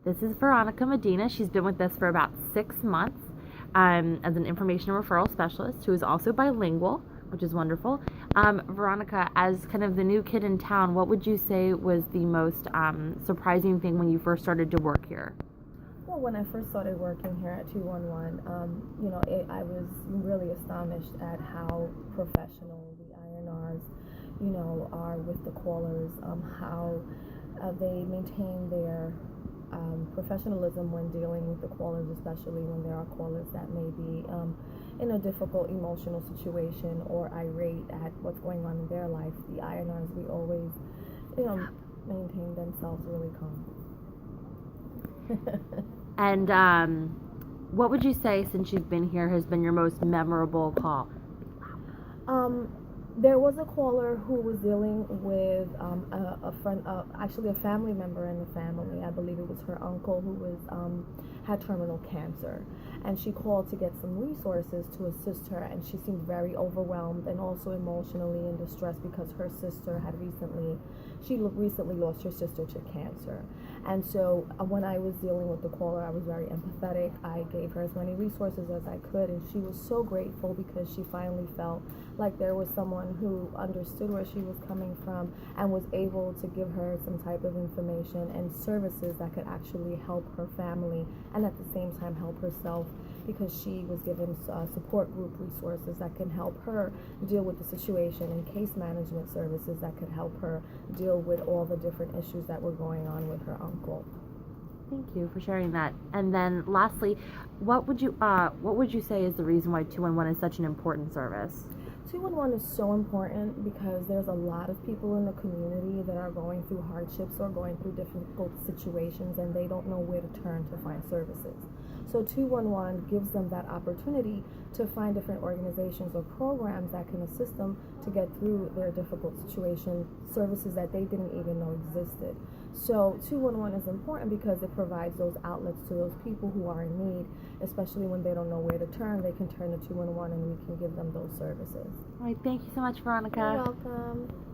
This is Veronica Medina. She's been with us for about 6 months as an information and referral specialist who is also bilingual, which is wonderful. Veronica, as kind of the new kid in town, what would you say was the most surprising thing when you first started to work here? Well, when I first started working here at 211, I was really astonished at how professional the INRs, are with the callers, how they maintain their professionalism when dealing with the callers, especially when there are callers that may be in a difficult emotional situation or irate at what's going on in their life. The INRs, we always, maintain themselves really calm. And what would you say, since you've been here, has been your most memorable call? There was a caller who was dealing with a friend, actually a family member in the family. I believe it was her uncle who was had terminal cancer, and she called to get some resources to assist her. And she seemed very overwhelmed and also emotionally in distress because her sister had recently lost her sister to cancer. And so when I was dealing with the caller, I was very empathetic. I gave her as many resources as I could, and she was so grateful because she finally felt like there was someone who understood where she was coming from and was able to give her some type of information and services that could actually help her family and at the same time help herself, because she was given support group resources that can help her deal with the situation and case management services that could help her deal with all the different issues that were going on with her uncle. Thank you for sharing that. And then lastly, what would you say is the reason why 211 is such an important service? 211 is so important because there's a lot of people in the community that are going through hardships or going through difficult situations, and they don't know where to turn to find services. So 211 gives them that opportunity to find different organizations or programs that can assist them to get through their difficult situation, services that they didn't even know existed. So 211 is important because it provides those outlets to those people who are in need, especially when they don't know where to turn. They can turn to 211 and we can give them those services. All right, thank you so much, Veronica. You're welcome.